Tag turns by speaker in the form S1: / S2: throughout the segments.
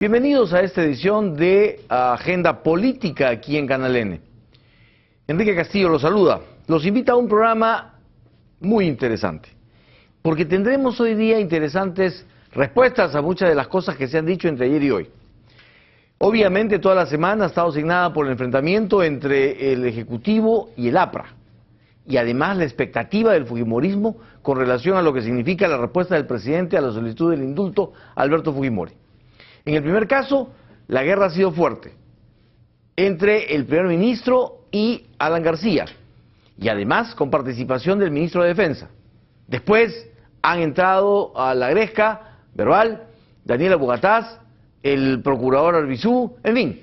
S1: Bienvenidos a esta edición de Agenda Política aquí en Canal N. Enrique Castillo los saluda. Los invita a un programa muy interesante, porque tendremos hoy día interesantes respuestas a muchas de las cosas que se han dicho entre ayer y hoy. Obviamente toda la semana ha estado asignada por el enfrentamiento entre el Ejecutivo y el APRA, y además la expectativa del fujimorismo con relación a lo que significa la respuesta del presidente a la solicitud del indulto a Alberto Fujimori. En el primer caso, la guerra ha sido fuerte entre el primer ministro y Alan García, y además con participación del ministro de Defensa. Después han entrado a la gresca verbal Daniela Bogataz, el procurador Arbizu, en fin,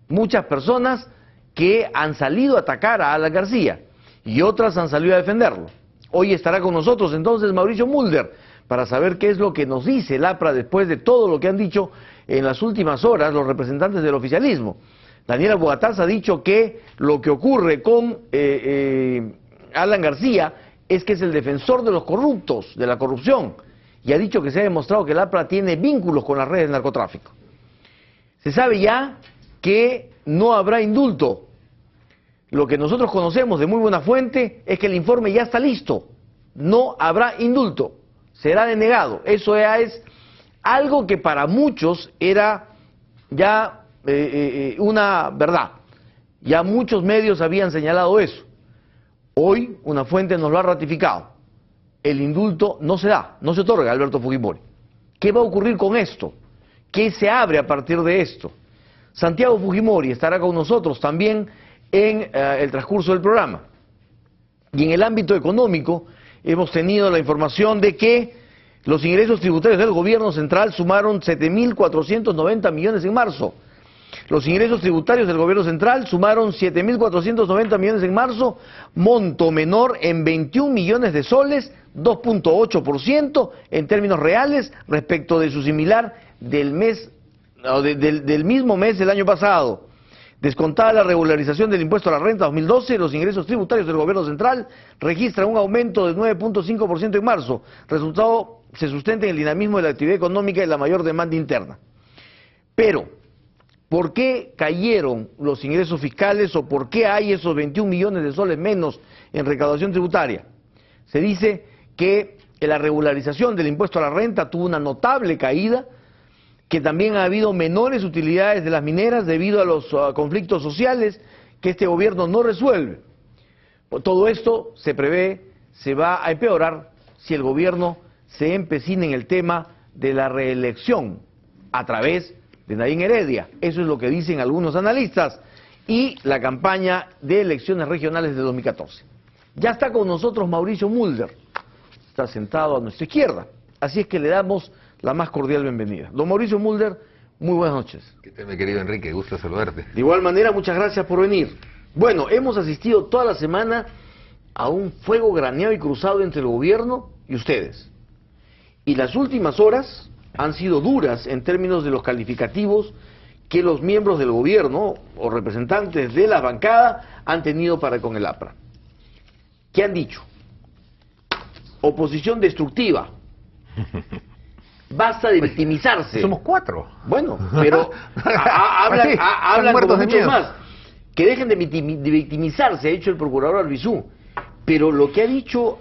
S1: muchas personas que han salido a atacar a Alan García y otras han salido a defenderlo. Hoy estará con nosotros entonces Mauricio Mulder para saber qué es lo que nos dice el APRA después de todo lo que han dicho en las últimas horas los representantes del oficialismo. Daniela Bogataz ha dicho que lo que ocurre con Alan García es que es el defensor de los corruptos, de la corrupción, y ha dicho que se ha demostrado que el APRA tiene vínculos con las redes de narcotráfico. Se sabe ya que no habrá indulto. Lo que nosotros conocemos de muy buena fuente es que el informe ya está listo. No habrá indulto. Será denegado. Eso ya es algo que para muchos era ya una verdad. Ya muchos medios habían señalado eso. Hoy una fuente nos lo ha ratificado. El indulto no se da, no se otorga a Alberto Fujimori. ¿Qué va a ocurrir con esto? ¿Qué se abre a partir de esto? Santiago Fujimori estará con nosotros también en el transcurso del programa. Y en el ámbito económico hemos tenido la información de que los ingresos tributarios del gobierno central sumaron 7.490 millones en marzo. Los ingresos tributarios del gobierno central sumaron 7.490 millones en marzo, monto menor en 21 millones de soles, 2.8% en términos reales respecto de su similar del mismo mes del año pasado. Descontada la regularización del impuesto a la renta 2012, los ingresos tributarios del gobierno central registran un aumento del 9.5% en marzo. Resultado se sustenta en el dinamismo de la actividad económica y la mayor demanda interna. Pero, ¿por qué cayeron los ingresos fiscales o por qué hay esos 21 millones de soles menos en recaudación tributaria? Se dice que la regularización del impuesto a la renta tuvo una notable caída, que también ha habido menores utilidades de las mineras debido a los conflictos sociales que este gobierno no resuelve. Todo esto se prevé, se va a empeorar si el gobierno se empecina en el tema de la reelección a través de Nadine Heredia. Eso es lo que dicen algunos analistas, y la campaña de elecciones regionales de 2014. Ya está con nosotros Mauricio Mulder, está sentado a nuestra izquierda, así es que le damos la más cordial bienvenida. Don Mauricio Mulder, muy buenas noches.
S2: ¿Qué tal, mi querido Enrique? Gusto saludarte.
S1: De igual manera, muchas gracias por venir. Bueno, hemos asistido toda la semana a un fuego graneado y cruzado entre el gobierno y ustedes. Y las últimas horas han sido duras en términos de los calificativos que los miembros del gobierno o representantes de la bancada han tenido para con el APRA. ¿Qué han dicho? Oposición destructiva. Basta de victimizarse.
S2: Somos 4.
S1: Bueno, pero hablan como muchos más. Que dejen de victimizarse, ha dicho el procurador Arbizu. Pero lo que ha dicho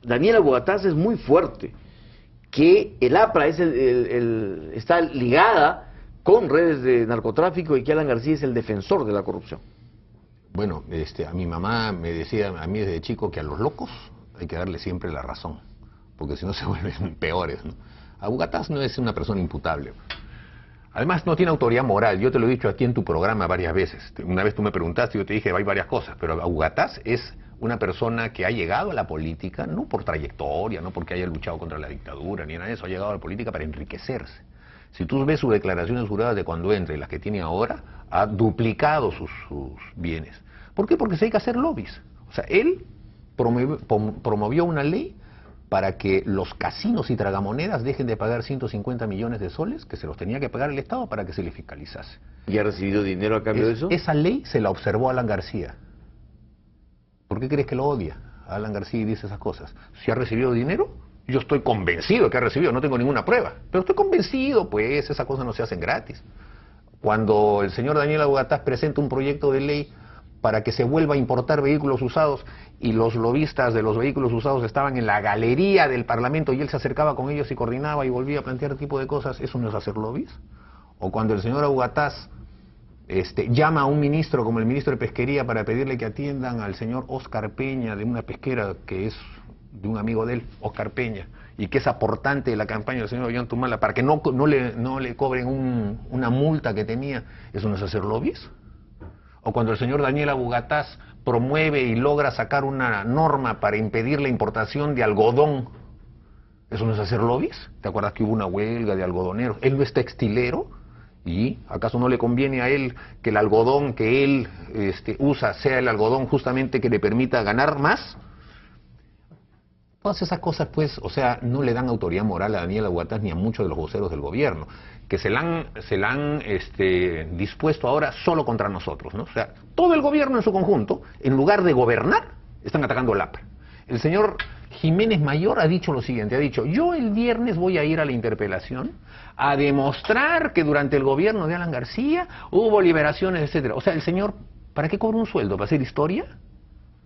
S1: Daniela Bogataz es muy fuerte. Que el APRA es está ligada con redes de narcotráfico y que Alan García es el defensor de la corrupción.
S2: Bueno, a mi mamá me decía a mí desde chico que a los locos hay que darle siempre la razón, porque si no se vuelven peores, ¿no? A Bogataz no es una persona imputable. Además no tiene autoridad moral. Yo te lo he dicho a ti en tu programa varias veces. Una vez tú me preguntaste y yo te dije hay varias cosas, pero Bogataz es una persona que ha llegado a la política no por trayectoria, no porque haya luchado contra la dictadura, ni nada de eso. Ha llegado a la política para enriquecerse. Si tú ves sus declaraciones juradas de cuando entra y las que tiene ahora, ha duplicado sus bienes. ¿Por qué? Porque se dedica a hacer lobbies. O sea, él promovió una ley para que los casinos y tragamonedas dejen de pagar 150 millones de soles, que se los tenía que pagar el Estado para que se les fiscalizase.
S1: ¿Y ha recibido dinero a cambio de eso?
S2: Esa ley se la observó Alan García. ¿Por qué crees que lo odia? Alan García dice esas cosas. Si ha recibido dinero, Yo estoy convencido que ha recibido, no tengo ninguna prueba, pero estoy convencido, pues esas cosas no se hacen gratis. Cuando el señor Daniel Abugataz presenta un proyecto de ley para que se vuelva a importar vehículos usados y los lobistas de los vehículos usados estaban en la galería del Parlamento y él se acercaba con ellos y coordinaba y volvía a plantear tipo de cosas, ¿eso no es hacer lobbies? O cuando el señor Abugataz llama a un ministro como el ministro de Pesquería para pedirle que atiendan al señor Oscar Peña de una pesquera que es de un amigo de él, Oscar Peña, y que es aportante de la campaña del señor Ollantumala para que no le cobren una multa que tenía, ¿eso no es hacer lobbies? O cuando el señor Daniel Abugataz promueve y logra sacar una norma para impedir la importación de algodón, ¿eso no es hacer lobbies? ¿Te acuerdas que hubo una huelga de algodoneros? Él no es textilero, ¿y acaso no le conviene a él que el algodón que él usa sea el algodón justamente que le permita ganar más? Todas esas cosas, pues, o sea, no le dan autoridad moral a Daniel Abugataz ni a muchos de los voceros del gobierno, que se la han dispuesto ahora solo contra nosotros, ¿no? O sea, todo el gobierno en su conjunto, en lugar de gobernar, están atacando al APRA. El señor Jiménez Mayor ha dicho lo siguiente, ha dicho, yo el viernes voy a ir a la interpelación a demostrar que durante el gobierno de Alan García hubo liberaciones, etcétera. O sea, el señor, ¿para qué cobra un sueldo? ¿Para hacer historia?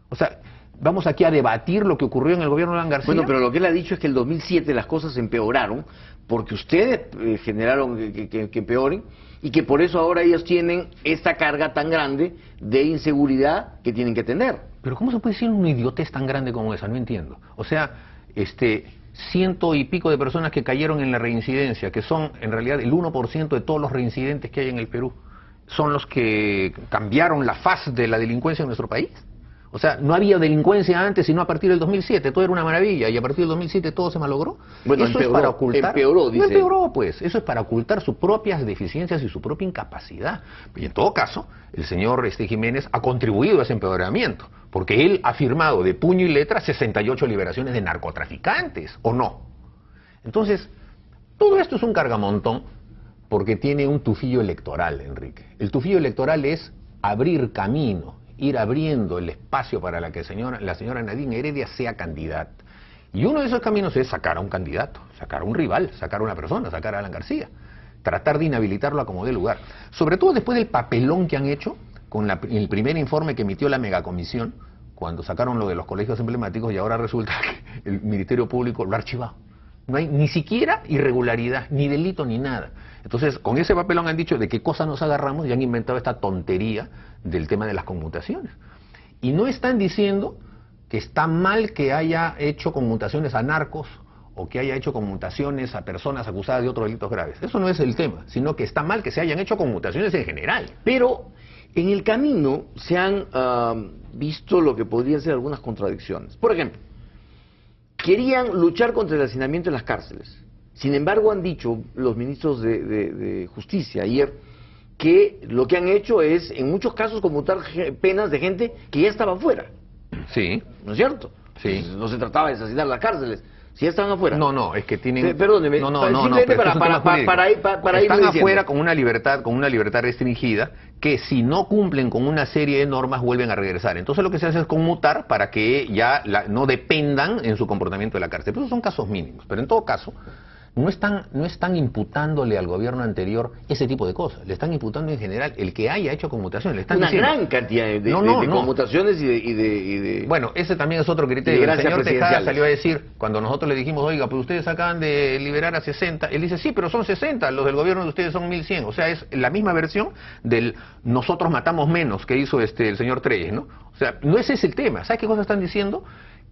S2: O sea, ¿vamos aquí a debatir lo que ocurrió en el gobierno de Alan García?
S1: Bueno, pero lo que él ha dicho es que en el 2007 las cosas empeoraron porque ustedes generaron que empeoren y que por eso ahora ellos tienen esta carga tan grande de inseguridad que tienen que tener.
S2: Pero ¿cómo se puede decir una idiotez tan grande como esa? No entiendo. O sea, ciento y pico de personas que cayeron en la reincidencia, que son en realidad el 1% de todos los reincidentes que hay en el Perú, son los que cambiaron la faz de la delincuencia en nuestro país. O sea, no había delincuencia antes, sino a partir del 2007, todo era una maravilla, y a partir del 2007 todo se malogró.
S1: Bueno,
S2: eso
S1: empeoró,
S2: es para ocultar.
S1: Empeoró, dice.
S2: No empeoró, pues. Eso es para ocultar sus propias deficiencias y su propia incapacidad. Y en todo caso, el señor Jiménez ha contribuido a ese empeoramiento, porque él ha firmado de puño y letra 68 liberaciones de narcotraficantes, ¿o no? Entonces, todo esto es un cargamontón porque tiene un tufillo electoral, Enrique. El tufillo electoral es abrir camino, ir abriendo el espacio para la señora Nadine Heredia sea candidata. Y uno de esos caminos es sacar a un candidato, sacar a un rival, sacar a una persona, sacar a Alan García. Tratar de inhabilitarlo a como dé lugar. Sobre todo después del papelón que han hecho con el primer informe que emitió la megacomisión, cuando sacaron lo de los colegios emblemáticos y ahora resulta que el Ministerio Público lo ha archivado. No hay ni siquiera irregularidad, ni delito, ni nada. Entonces, con ese papelón han dicho de qué cosa nos agarramos y han inventado esta tontería del tema de las conmutaciones. Y no están diciendo que está mal que haya hecho conmutaciones a narcos o que haya hecho conmutaciones a personas acusadas de otros delitos graves. Eso no es el tema, sino que está mal que se hayan hecho conmutaciones en general.
S1: Pero en el camino se han visto lo que podrían ser algunas contradicciones. Por ejemplo, querían luchar contra el hacinamiento en las cárceles. Sin embargo, han dicho los ministros de Justicia ayer que lo que han hecho es, en muchos casos, conmutar penas de gente que ya estaba afuera.
S2: Sí.
S1: ¿No es cierto?
S2: Sí.
S1: No se trataba de asesinar las cárceles. Si ya estaban afuera.
S2: No, es que tienen...
S1: Perdóneme.
S2: Simplemente
S1: para ir
S2: están
S1: diciendo.
S2: afuera con una libertad restringida, que si no cumplen con una serie de normas vuelven a regresar. Entonces lo que se hace es conmutar para que ya no dependan en su comportamiento de la cárcel. Pero esos son casos mínimos. Pero en todo caso, no están imputándole al gobierno anterior ese tipo de cosas. Le están imputando en general el que haya hecho conmutaciones. Le están
S1: una
S2: diciendo,
S1: gran cantidad de conmutaciones y de...
S2: Bueno, ese también es otro criterio. El señor Tejada salió a decir, cuando nosotros le dijimos, oiga, pues ustedes acaban de liberar a 60, él dice, sí, pero son 60, los del gobierno de ustedes son 1100. O sea, es la misma versión del nosotros matamos menos que hizo el señor Treyes, ¿no? O sea, no ese es el tema. ¿Sabes qué cosa están diciendo?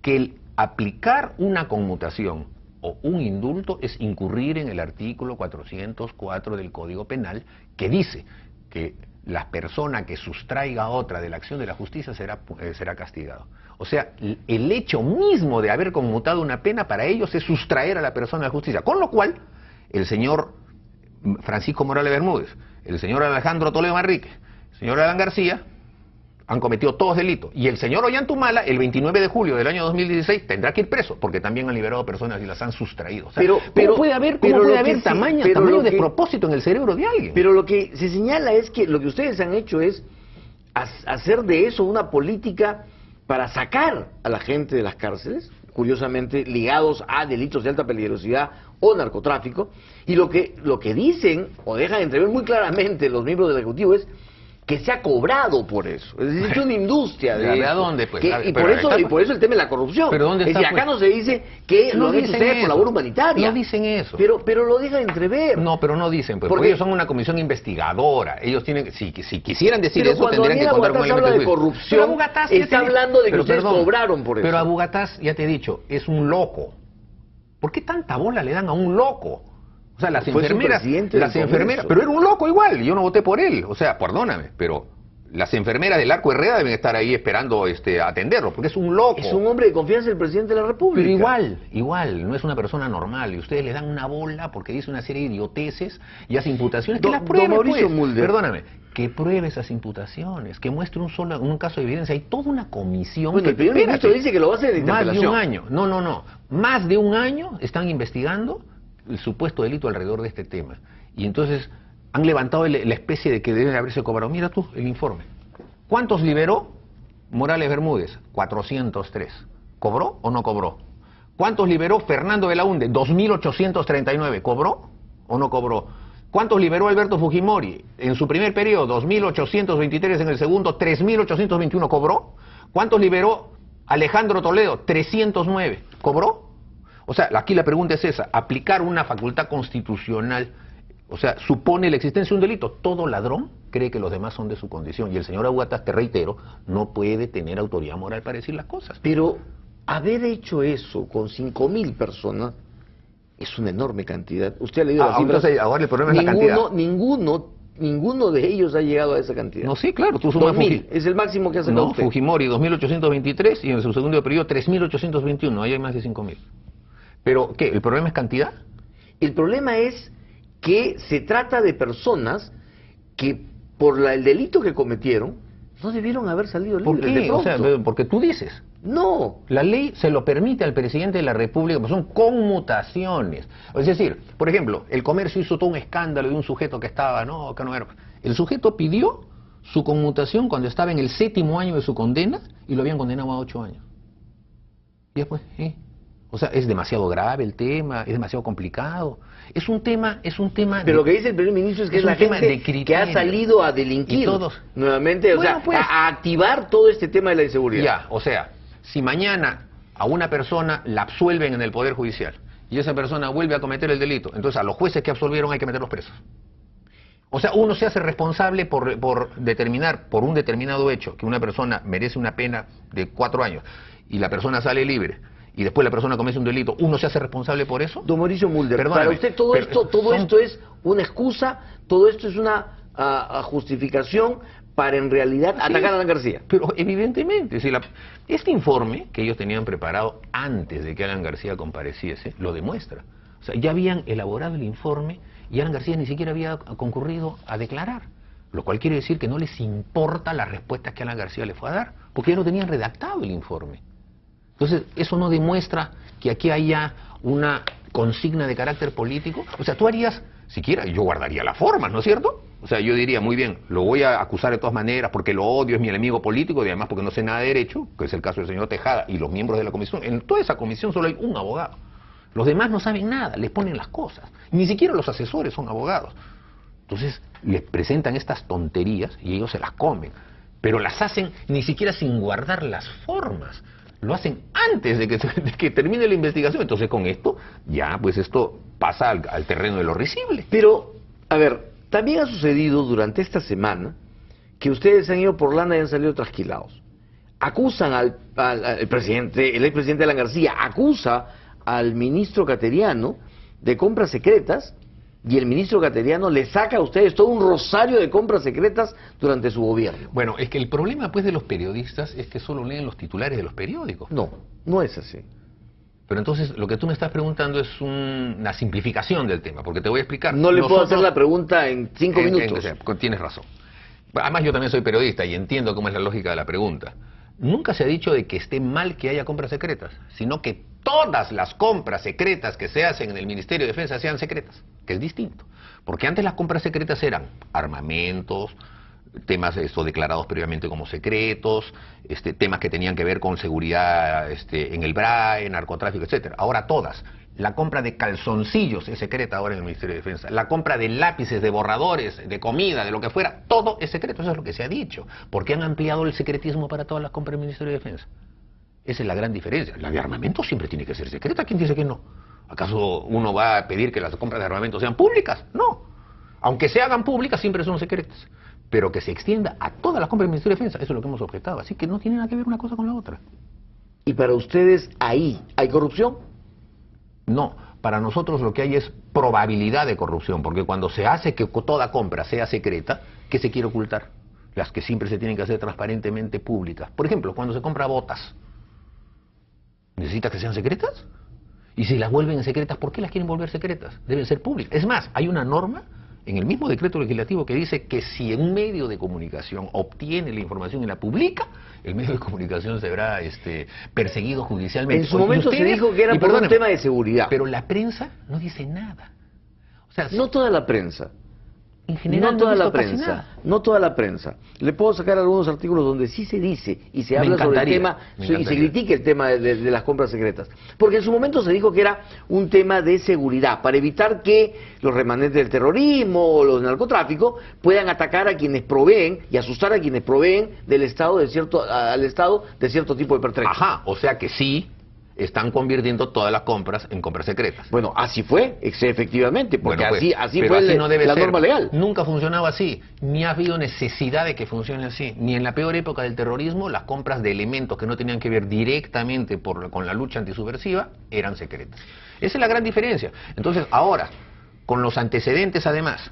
S2: Que el aplicar una conmutación o un indulto es incurrir en el artículo 404 del Código Penal, que dice que la persona que sustraiga a otra de la acción de la justicia será castigado. O sea, el hecho mismo de haber conmutado una pena para ellos es sustraer a la persona de la justicia. Con lo cual, el señor Francisco Morales Bermúdez, el señor Alejandro Toledo Manrique, el señor Alan García, han cometido todos delitos. Y el señor Ollantumala, el 29 de julio del año 2016, tendrá que ir preso, porque también han liberado personas y las han sustraído. O sea, ¿cómo puede haber tamaño de propósito en el cerebro de alguien?
S1: Pero lo que se señala es que lo que ustedes han hecho es hacer de eso una política para sacar a la gente de las cárceles. curiosamente ligados a delitos de alta peligrosidad o narcotráfico, y lo que dicen o dejan entrever muy claramente los miembros del Ejecutivo es que se ha cobrado por eso. Es decir, es una industria de
S2: ¿A
S1: eso.
S2: dónde, pues?
S1: Y por eso el tema de la corrupción.
S2: ¿Pero dónde está,
S1: es decir, acá no se dice que
S2: no
S1: lo han hecho
S2: dicen
S1: ustedes
S2: eso.
S1: por labor humanitaria.
S2: No dicen eso.
S1: Pero lo dejan entrever.
S2: No, pero no dicen, pues,
S1: Porque
S2: porque ellos son una comisión investigadora. Ellos tienen, si quisieran decir
S1: pero
S2: eso,
S1: cuando
S2: tendrían que
S1: Daniel
S2: contar con
S1: Abugataz habla de
S2: elementos
S1: corrupción,
S2: Pero Abugataz, ya
S1: está
S2: te-
S1: hablando de que
S2: pero
S1: ustedes
S2: perdón,
S1: cobraron por eso.
S2: Pero Abugataz, ya te he dicho, es un loco. ¿Por qué tanta bola le dan a un loco? O sea, las
S1: Fue su
S2: enfermeras,
S1: presidente del Congreso.
S2: pero era un loco igual, yo no voté por él. O sea, perdóname, pero las enfermeras del Arco Herrera deben estar ahí esperando atenderlo, porque es un loco.
S1: Es un hombre de confianza del presidente de la República.
S2: Pero igual, no es una persona normal. Y ustedes le dan una bola porque dice una serie de idioteces y hace imputaciones. Que
S1: Don-
S2: las pruebe,
S1: don Mauricio
S2: pues.
S1: Mulder.
S2: Perdóname, que pruebe esas imputaciones, que muestre un caso de evidencia. Hay toda una comisión.
S1: Bueno, el primer ministro dice que lo va a hacer en
S2: Más de
S1: interpelación.
S2: un año. No. Más de un año están investigando el supuesto delito alrededor de este tema. Y entonces han levantado la especie de que debe haberse cobrado. Mira tú, el informe. ¿Cuántos liberó Morales Bermúdez? 403. ¿Cobró o no cobró? ¿Cuántos liberó Fernando Belaúnde? 2.839. ¿Cobró o no cobró? ¿Cuántos liberó Alberto Fujimori? En su primer periodo, 2.823, en el segundo, 3.821. ¿Cobró? ¿Cuántos liberó Alejandro Toledo? 309. ¿Cobró? O sea, aquí la pregunta es esa, aplicar una facultad constitucional, o sea, supone la existencia de un delito. Todo ladrón cree que los demás son de su condición. Y el señor Abugataz, te reitero, no puede tener autoridad moral para decir las cosas.
S1: Pero haber hecho eso con 5.000 personas es una enorme cantidad. Usted ha leído las cifras.
S2: Entonces, ahora el problema es la cantidad.
S1: Ninguno de ellos ha llegado a esa cantidad.
S2: No, sí, claro, tú sumas
S1: 2.000 es el máximo que ha sacado
S2: No,
S1: usted.
S2: Fujimori 2.823 y en su segundo periodo 3.821, ahí hay más de 5.000. Pero, ¿qué? ¿El problema es cantidad?
S1: El problema es que se trata de personas que por el delito que cometieron no debieron haber salido
S2: ¿Por
S1: libres de
S2: qué? O sea,
S1: pronto.
S2: porque tú dices.
S1: No.
S2: La ley se lo permite al presidente de la República, pero son conmutaciones. Es decir, por ejemplo, el comercio hizo todo un escándalo de un sujeto que estaba, que no era. El sujeto pidió su conmutación cuando estaba en el 7º año de su condena y lo habían condenado a 8 años. Y después, O sea, es demasiado grave el tema, es demasiado complicado. Es un tema
S1: Pero lo que dice el primer ministro es que es
S2: un
S1: la
S2: tema de
S1: gente que
S2: criterio.
S1: ha salido a delinquir
S2: Y todos.
S1: nuevamente,
S2: Bueno, pues.
S1: a activar todo este tema de la inseguridad.
S2: Ya, o sea, si mañana a una persona la absuelven en el Poder Judicial y esa persona vuelve a cometer el delito, entonces a los jueces que absolvieron hay que meterlos presos. O sea, uno se hace responsable por determinar, por un determinado hecho, que una persona merece una pena de 4 años y la persona sale libre y después la persona comete un delito, ¿uno se hace responsable por eso?
S1: Don Mauricio Mulder,
S2: Perdóname,
S1: para usted todo esto es una excusa, todo esto es una justificación para en realidad atacar a Alan García.
S2: Pero evidentemente, si este informe que ellos tenían preparado antes de que Alan García compareciese, lo demuestra. O sea, ya habían elaborado el informe y Alan García ni siquiera había concurrido a declarar. Lo cual quiere decir que no les importa las respuestas que Alan García le fue a dar, porque ya no tenían redactado el informe. Entonces, eso no demuestra que aquí haya una consigna de carácter político. O sea, tú harías, siquiera, yo guardaría las formas, ¿no es cierto? O sea, yo diría, muy bien, lo voy a acusar de todas maneras porque lo odio, es mi enemigo político y además porque no sé nada de derecho, que es el caso del señor Tejada y los miembros de la comisión. En toda esa comisión solo hay un abogado. Los demás no saben nada, les ponen las cosas. Ni siquiera los asesores son abogados. Entonces, les presentan estas tonterías y ellos se las comen. Pero las hacen ni siquiera sin guardar las formas. Lo hacen antes de que termine la investigación. Entonces, con esto, ya, pues esto pasa al terreno de lo risible.
S1: Pero, a ver, también ha sucedido durante esta semana que ustedes han ido por lana y han salido trasquilados. Acusan al presidente, el expresidente Alan García, acusa al ministro Cateriano de compras secretas y el ministro Cateriano le saca a ustedes todo un rosario de compras secretas durante su gobierno.
S2: Bueno, es que el problema pues de los periodistas es que solo leen los titulares de los periódicos.
S1: No, no es así.
S2: Pero entonces lo que tú me estás preguntando es una simplificación del tema, porque te voy a explicar.
S1: No le puedo hacer la pregunta en 5 minutos.
S2: Tienes razón. Además yo también soy periodista y entiendo cómo es la lógica de la pregunta. Nunca se ha dicho de que esté mal que haya compras secretas, sino que todas las compras secretas que se hacen en el Ministerio de Defensa sean secretas, que es distinto. Porque antes las compras secretas eran armamentos, temas declarados previamente como secretos, temas que tenían que ver con seguridad en el BRAE, narcotráfico, etcétera. Ahora todas. La compra de calzoncillos es secreta ahora en el Ministerio de Defensa. La compra de lápices, de borradores, de comida, de lo que fuera, todo es secreto. Eso es lo que se ha dicho. ¿Por qué han ampliado el secretismo para todas las compras del Ministerio de Defensa? Esa es la gran diferencia. La de armamento siempre tiene que ser secreta. ¿Quién dice que no? ¿Acaso uno va a pedir que las compras de armamento sean públicas? No. Aunque se hagan públicas, siempre son secretas. Pero que se extienda a todas las compras del Ministerio de Defensa, eso es lo que hemos objetado. Así que no tiene nada que ver una cosa con la otra.
S1: ¿Y para ustedes ahí hay corrupción?
S2: No, para nosotros lo que hay es probabilidad de corrupción, porque cuando se hace que toda compra sea secreta, ¿qué se quiere ocultar? Las que siempre se tienen que hacer transparentemente públicas. Por ejemplo, cuando se compra botas, ¿necesitas que sean secretas? Y si las vuelven secretas, ¿por qué las quieren volver secretas? Deben ser públicas. Es más, hay una norma en el mismo decreto legislativo que dice que si un medio de comunicación obtiene la información y la publica, el medio de comunicación se verá perseguido judicialmente.
S1: En su momento se dijo que era por un tema de seguridad.
S2: Pero la prensa no dice nada. O sea,
S1: no toda la prensa.
S2: En general
S1: no toda la prensa, no toda la prensa. Le puedo sacar algunos artículos donde sí se dice y se habla sobre el tema y se critica el tema de las compras secretas. Porque en su momento se dijo que era un tema de seguridad, para evitar que los remanentes del terrorismo o los narcotráficos puedan atacar a quienes proveen y asustar a quienes proveen del Estado al Estado de cierto tipo de pertrechos.
S2: Ajá, o sea que sí están convirtiendo todas las compras en compras secretas.
S1: Bueno, así fue, efectivamente, porque
S2: bueno, pues,
S1: así fue
S2: así no debe
S1: la
S2: ser.
S1: Norma legal.
S2: Nunca funcionaba así, ni ha habido necesidad de que funcione así. Ni en la peor época del terrorismo, las compras de elementos que no tenían que ver directamente con la lucha antisubversiva eran secretas. Esa es la gran diferencia. Entonces, ahora, con los antecedentes además,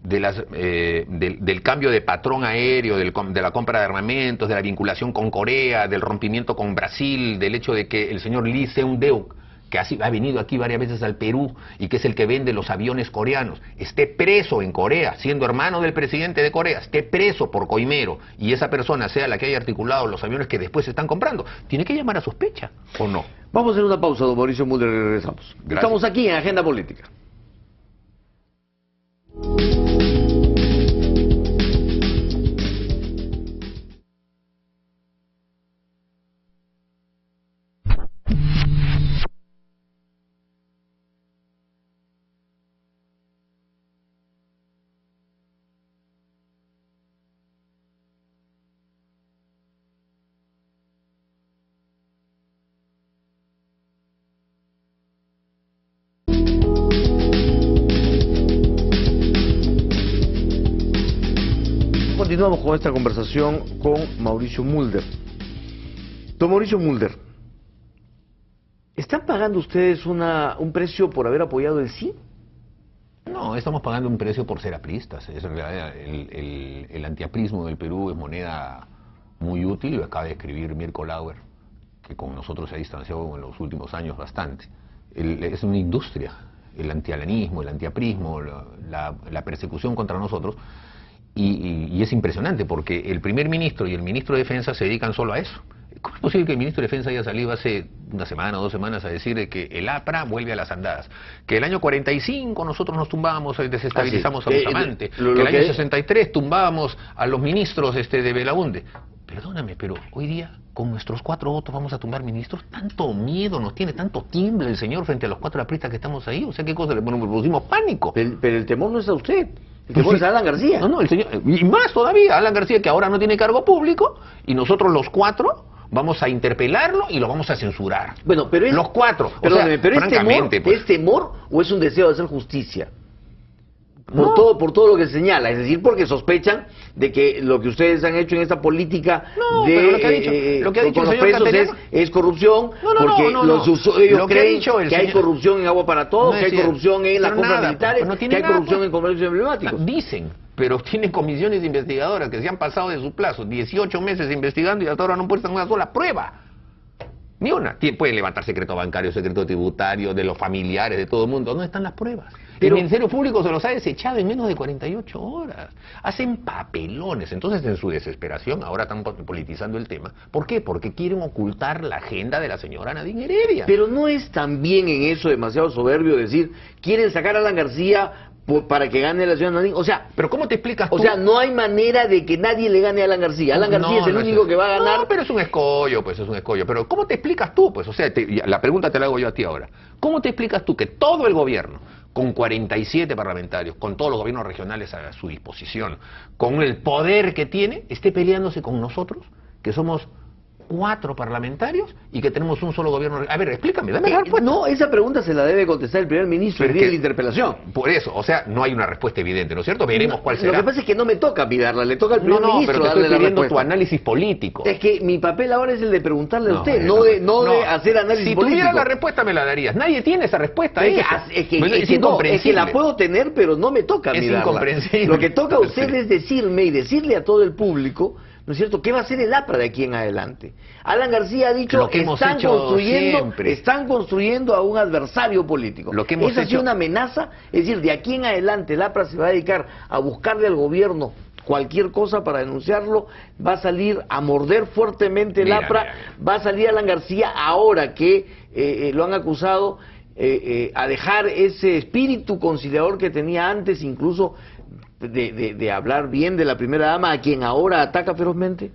S2: del cambio de patrón aéreo, de la compra de armamentos, de la vinculación con Corea, del rompimiento con Brasil, del hecho de que el señor Lee Seung-deok, que ha venido aquí varias veces al Perú y que es el que vende los aviones coreanos, esté preso en Corea, siendo hermano del presidente de Corea, esté preso por coimero, y esa persona sea la que haya articulado los aviones que después se están comprando, tiene que llamar a sospecha, ¿o no?
S1: Vamos a hacer una pausa, don Mauricio Mulder, y regresamos.
S2: Gracias.
S1: Estamos aquí en Agenda Política. Continuamos con esta conversación con Mauricio Mulder. Don Mauricio Mulder, ¿están pagando ustedes un precio por haber apoyado el sí?
S2: No, estamos pagando un precio por ser apristas. Es en realidad el antiaprismo del Perú es moneda muy útil, lo acaba de escribir Mirko Lauer, que con nosotros se ha distanciado en los últimos años bastante. Es una industria, el antialanismo, el antiaprismo, la persecución contra nosotros. Y es impresionante porque el primer ministro y el ministro de Defensa se dedican solo a eso. ¿Cómo es posible que el ministro de Defensa haya salido hace una semana o 2 semanas a decir de que el APRA vuelve a las andadas? Que el año 45 nosotros nos tumbábamos y desestabilizamos a Bustamante. Que el año 63 tumbábamos a los ministros de Belaunde. Perdóname, pero hoy día con nuestros 4 votos vamos a tumbar ministros. Tanto miedo nos tiene, tanto tiembla el señor frente a los 4 apristas que estamos ahí. O sea, ¿qué cosa? Bueno, producimos pánico.
S1: Pero el temor no es a usted. El temor es a Alan García.
S2: No, el señor, y más todavía, Alan García, que ahora no tiene cargo público, y nosotros los 4 vamos a interpelarlo y lo vamos a censurar.
S1: Bueno, pero
S2: los 4.
S1: Perdóneme, pero
S2: francamente,
S1: ¿es temor o es un deseo de hacer justicia? Por todo lo que señala, es decir, porque sospechan de que lo que ustedes han hecho en esta política
S2: lo que ha dicho
S1: con
S2: el
S1: los
S2: señor
S1: presos es corrupción, porque ellos creen que hay corrupción en Agua para Todos, que hay corrupción en las compras militares, que hay corrupción en comercios emblemáticos.
S2: Dicen, pero tienen comisiones investigadoras que se han pasado de su plazo 18 meses investigando y hasta ahora no muestran una sola prueba. Ni una. Pueden levantar secreto bancario, secreto tributario, de los familiares, de todo el mundo. ¿Dónde están las pruebas? Pero el Ministerio Público se los ha desechado en menos de 48 horas. Hacen papelones. Entonces, en su desesperación, ahora están politizando el tema. ¿Por qué? Porque quieren ocultar la agenda de la señora Nadine Heredia.
S1: Pero no es también en eso demasiado soberbio decir, quieren sacar a Alan García para que gane la señora Nadine. O sea,
S2: pero ¿cómo te explicas tú?
S1: O sea, no hay manera de que nadie le gane a Alan García. Alan García es el único que va a ganar.
S2: No, pero es un escollo, pues es un escollo. Pero ¿cómo te explicas tú? Pues, o sea, la pregunta te la hago yo a ti ahora. ¿Cómo te explicas tú que todo el gobierno, con 47 parlamentarios, con todos los gobiernos regionales a su disposición, con el poder que tiene, esté peleándose con nosotros, que somos 4 parlamentarios y que tenemos un solo gobierno? A ver, explícame, dame la respuesta.
S1: No, esa pregunta se la debe contestar el primer ministro el día de la interpelación.
S2: Por eso, o sea, no hay una respuesta evidente, ¿no es cierto? Veremos cuál será.
S1: Lo que pasa es que no me toca mirarla, le toca al primer ministro
S2: pero te
S1: darle
S2: estoy
S1: la
S2: pidiendo
S1: respuesta.
S2: tu análisis político.
S1: Es que mi papel ahora es el de preguntarle a usted, no de hacer análisis político.
S2: Si tuviera la respuesta me la darías. Nadie tiene esa respuesta.
S1: Es que la puedo tener, pero no me toca mirarla.
S2: Es incomprensible.
S1: Lo que toca a usted es decirme y decirle a todo el público, ¿no es cierto?, ¿qué va a hacer el APRA de aquí en adelante? Alan García ha dicho que están construyendo a un adversario político. Esa ha sido una amenaza, es decir, de aquí en adelante el APRA se va a dedicar a buscarle al gobierno cualquier cosa para denunciarlo, va a salir a morder fuertemente el APRA, va a salir Alan García ahora que lo han acusado a dejar ese espíritu conciliador que tenía antes, incluso de hablar bien de la primera dama, a quien ahora ataca ferozmente.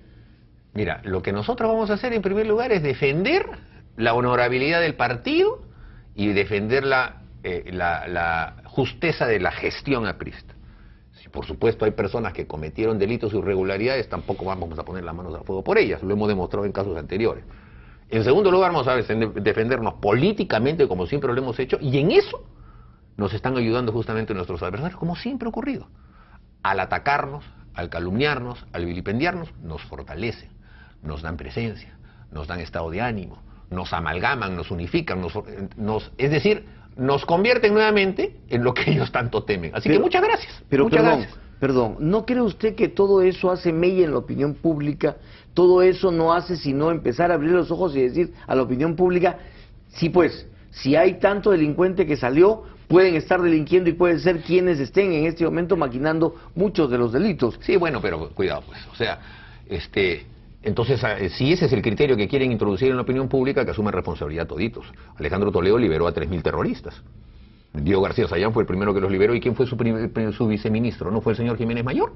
S2: Mira, lo que nosotros vamos a hacer en primer lugar es defender la honorabilidad del partido y defender la justeza de la gestión aprista. Si por supuesto hay personas que cometieron delitos o irregularidades, tampoco vamos a poner las manos al fuego por ellas, lo hemos demostrado en casos anteriores. En segundo lugar, vamos a defendernos políticamente, como siempre lo hemos hecho, y en eso nos están ayudando justamente nuestros adversarios, como siempre ha ocurrido. Al atacarnos, al calumniarnos, al vilipendiarnos, nos fortalecen, nos dan presencia, nos dan estado de ánimo, nos amalgaman, nos unifican, es decir, nos convierten nuevamente en lo que ellos tanto temen. Así que muchas gracias.
S1: Pero perdón, ¿no cree usted que todo eso hace mella en la opinión pública? Todo eso no hace sino empezar a abrir los ojos y decir a la opinión pública, sí pues, si hay tanto delincuente que salió, pueden estar delinquiendo y pueden ser quienes estén en este momento maquinando muchos de los delitos.
S2: Sí, bueno, pero cuidado pues, o sea, entonces, si ese es el criterio que quieren introducir en la opinión pública, que asuman responsabilidad toditos. Alejandro Toledo liberó a 3.000 terroristas. Diego García Sayán fue el primero que los liberó. ¿Y quién fue su viceministro? ¿No fue el señor Jiménez Mayor?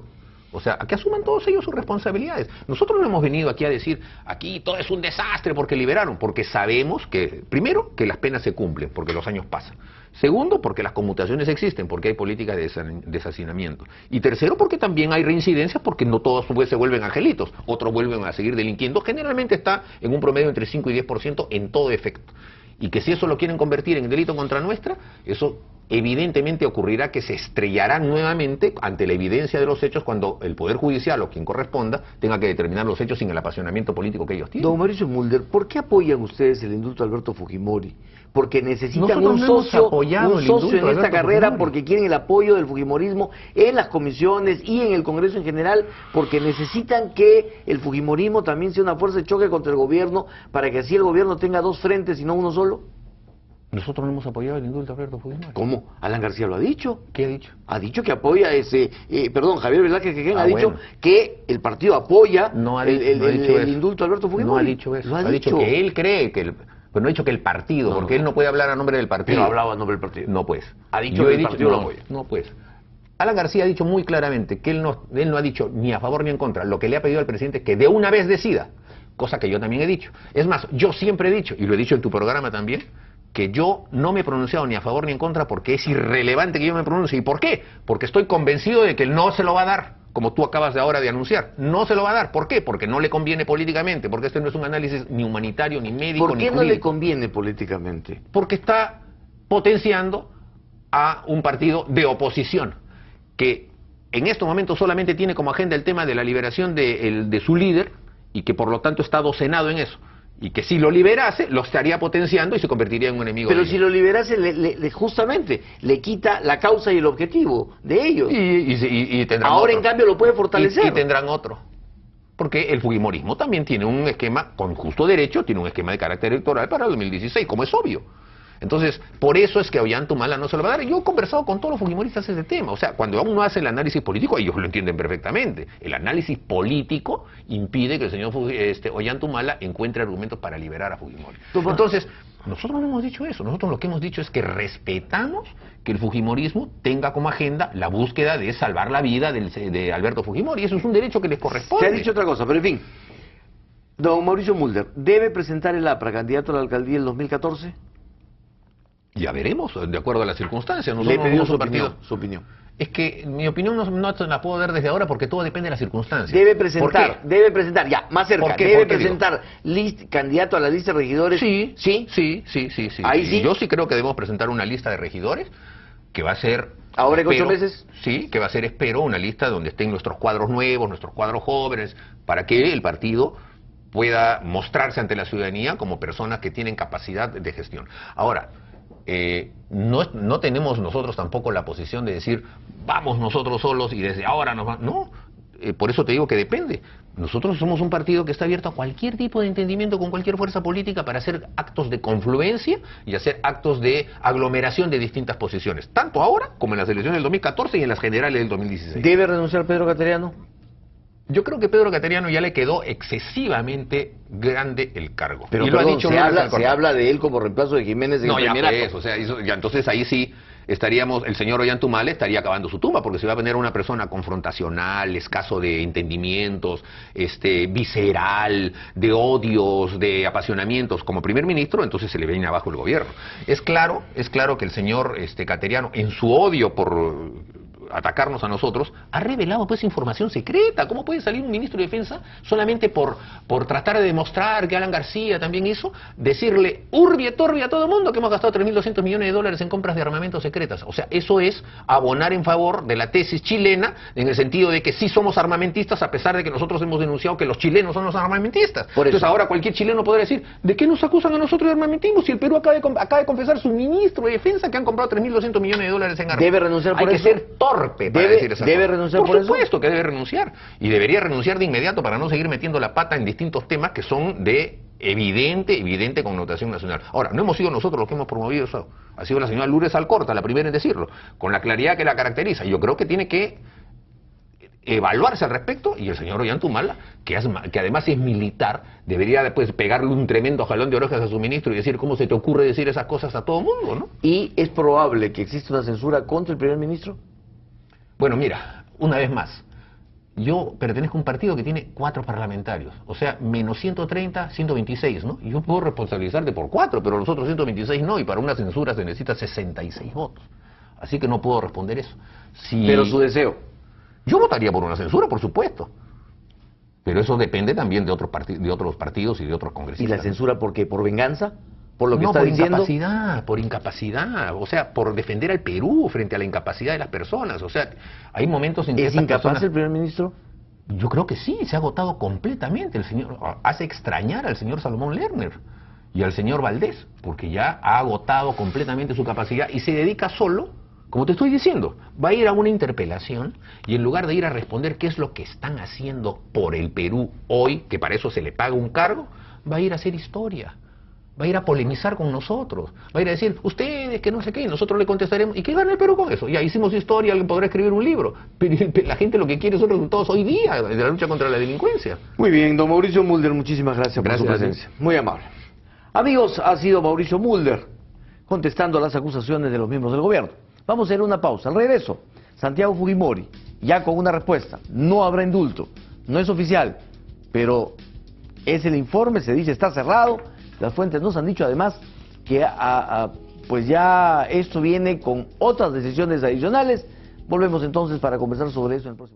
S2: O sea, que asuman todos ellos sus responsabilidades. Nosotros no hemos venido aquí a decir, aquí todo es un desastre porque liberaron, porque sabemos que, primero, que las penas se cumplen, porque los años pasan. Segundo, porque las conmutaciones existen, porque hay políticas de deshacinamiento. Y tercero, porque también hay reincidencias, porque no todos se vuelven angelitos, otros vuelven a seguir delinquiendo. Generalmente está en un promedio entre 5 y 10% en todo efecto. Y que si eso lo quieren convertir en delito contra nuestra, eso evidentemente ocurrirá, que se estrellarán nuevamente ante la evidencia de los hechos cuando el Poder Judicial o quien corresponda tenga que determinar los hechos sin el apasionamiento político que ellos tienen.
S1: Don Mauricio Mulder, ¿por qué apoyan ustedes el indulto a Alberto Fujimori? Porque necesitan un socio en esta carrera, porque quieren el apoyo del fujimorismo en las comisiones y en el Congreso en general, porque necesitan que el fujimorismo también sea una fuerza de choque contra el gobierno, para que así el gobierno tenga dos frentes y no uno solo.
S2: Nosotros no hemos apoyado el indulto a Alberto Fujimori.
S1: ¿Cómo? Alan García lo ha dicho.
S2: ¿Qué ha dicho?
S1: Ha dicho que apoya Javier Velázquez ha dicho que el partido apoya el indulto a Alberto Fujimori.
S2: No ha dicho eso. Ha dicho que él cree que pero no ha dicho que el partido, porque él no puede hablar a nombre del partido.
S1: Pero hablaba a nombre del partido.
S2: No, pues.
S1: Ha dicho que el partido lo apoya.
S2: No, pues. Alan García ha dicho muy claramente que él no ha dicho ni a favor ni en contra. Lo que le ha pedido al presidente es que de una vez decida, cosa que yo también he dicho. Es más, yo siempre he dicho, y lo he dicho en tu programa también, que yo no me he pronunciado ni a favor ni en contra porque es irrelevante que yo me pronuncie. ¿Y por qué? Porque estoy convencido de que él no se lo va a dar, como tú acabas de ahora de anunciar. No se lo va a dar. ¿Por qué? Porque no le conviene políticamente, porque este no es un análisis ni humanitario, ni médico, ni jurídico.
S1: ¿Por qué no le conviene políticamente?
S2: Porque está potenciando a un partido de oposición, que en estos momentos solamente tiene como agenda el tema de la liberación de su líder, y que por lo tanto está docenado en eso. Y que si lo liberase, lo estaría potenciando y se convertiría en un enemigo.
S1: Pero si lo liberase, justamente, le quita la causa y el objetivo de ellos.
S2: Y tendrán
S1: ahora,
S2: otro.
S1: En cambio, lo puede fortalecer.
S2: Y tendrán otro. Porque el fujimorismo también tiene un esquema, con justo derecho, tiene un esquema de carácter electoral para el 2016, como es obvio. Entonces, por eso es que a Ollanta Humala no se lo va a dar. Yo he conversado con todos los fujimoristas ese tema. O sea, cuando uno hace el análisis político, ellos lo entienden perfectamente. El análisis político impide que el señor Ollanta Humala encuentre argumentos para liberar a Fujimori. Entonces, Nosotros no hemos dicho eso. Nosotros lo que hemos dicho es que respetamos que el fujimorismo tenga como agenda la búsqueda de salvar la vida de Alberto Fujimori. Eso es un derecho que les corresponde.
S1: Se ha dicho otra cosa, pero en fin. Don Mauricio Mulder, ¿debe presentar el APRA candidato a la alcaldía en 2014?
S2: Ya veremos, de acuerdo a las circunstancias.
S1: Le he pedido su
S2: partido.
S1: opinión.
S2: Es que mi opinión no te la puedo dar desde ahora porque todo depende de las circunstancias.
S1: Debe presentar, ya, más cerca, debe presentar candidato a la lista de regidores.
S2: Sí.
S1: Ahí sí.
S2: Yo sí creo que debemos presentar una lista de regidores que va a ser...
S1: ¿Ahora en 8 meses?
S2: Sí, que va a ser, espero, una lista donde estén nuestros cuadros nuevos, nuestros cuadros jóvenes, para que el partido pueda mostrarse ante la ciudadanía como personas que tienen capacidad de gestión. Ahora, no tenemos nosotros tampoco la posición de decir, vamos nosotros solos y desde ahora nos vamos. No, por eso te digo que depende. Nosotros somos un partido que está abierto a cualquier tipo de entendimiento con cualquier fuerza política para hacer actos de confluencia y hacer actos de aglomeración de distintas posiciones, tanto ahora como en las elecciones del 2014 y en las generales del 2016.
S1: ¿Debe renunciar Pedro Cateriano?
S2: Yo creo que Pedro Cateriano ya le quedó excesivamente grande el cargo.
S1: Pero
S2: y
S1: perdón,
S2: lo ha dicho
S1: se habla de él como reemplazo de Jiménez en el primerato.
S2: Ya, o sea, ya entonces ahí sí estaríamos, el señor Ollantumala estaría acabando su tumba, porque se va a poner una persona confrontacional, escaso de entendimientos, visceral, de odios, de apasionamientos como primer ministro, entonces se le viene abajo el gobierno. Es claro que el señor Cateriano, en su odio por atacarnos a nosotros, ha revelado pues información secreta. ¿Cómo puede salir un ministro de Defensa solamente por tratar de demostrar que Alan García también hizo, decirle urbi et orbi a todo el mundo que hemos gastado 3.200 millones de dólares en compras de armamentos secretas? O sea, eso es abonar en favor de la tesis chilena, en el sentido de que sí somos armamentistas, a pesar de que nosotros hemos denunciado que los chilenos son los armamentistas. Entonces ahora cualquier chileno podrá decir, ¿de qué nos acusan a nosotros de armamentismo si el Perú acaba de confesar su ministro de Defensa que han comprado 3.200 millones de dólares en armas?
S1: ¿Debe renunciar por eso?
S2: Hay que ser torpe para decir esas
S1: ¿Debe
S2: cosas.
S1: renunciar por eso?
S2: Por supuesto que debe renunciar. Y debería renunciar de inmediato para no seguir metiendo la pata en distintos temas que son de evidente connotación nacional. Ahora, no hemos sido nosotros los que hemos promovido eso. Ha sido la señora Lourdes Alcorta, la primera en decirlo, con la claridad que la caracteriza. Y yo creo que tiene que evaluarse al respecto, y el señor Ollantumala, que además es militar, debería después pegarle un tremendo jalón de orejas a su ministro y decir, ¿cómo se te ocurre decir esas cosas a todo mundo, no?
S1: ¿Y es probable que exista una censura contra el primer ministro?
S2: Bueno, mira, una vez más, yo pertenezco a un partido que tiene 4 parlamentarios, o sea, menos 130, 126, ¿no? Y yo puedo responsabilizarte por 4, pero los otros 126 no, y para una censura se necesita 66 votos. Así que no puedo responder eso.
S1: Pero su deseo.
S2: Yo votaría por una censura, por supuesto. Pero eso depende también de otros partidos y de otros congresistas.
S1: ¿Y la censura por qué? ¿Por venganza? ¿Por lo que
S2: no,
S1: está diciendo?
S2: Por incapacidad, o sea, por defender al Perú frente a la incapacidad de las personas. O sea, hay momentos en que
S1: ¿Es incapaz el primer ministro?
S2: Yo creo que sí, se ha agotado completamente. El señor hace extrañar al señor Salomón Lerner y al señor Valdés, porque ya ha agotado completamente su capacidad y se dedica solo, como te estoy diciendo, va a ir a una interpelación y en lugar de ir a responder qué es lo que están haciendo por el Perú hoy, que para eso se le paga un cargo, va a ir a hacer historia. Va a ir a polemizar con nosotros, va a ir a decir, ustedes que no sé qué, y nosotros le contestaremos, ¿y qué gana el Perú con eso? Ya hicimos historia, alguien podrá escribir un libro, pero la gente lo que quiere son resultados hoy día de la lucha contra la delincuencia.
S1: Muy bien, don Mauricio Mulder, muchísimas gracias por su presencia. Muy amable. Amigos, ha sido Mauricio Mulder contestando a las acusaciones de los miembros del gobierno. Vamos a hacer una pausa. Al regreso, Santiago Fujimori, ya con una respuesta. No habrá indulto, no es oficial, pero es el informe, se dice está cerrado. Las fuentes nos han dicho además que pues ya esto viene con otras decisiones adicionales. Volvemos entonces para conversar sobre eso en el próximo.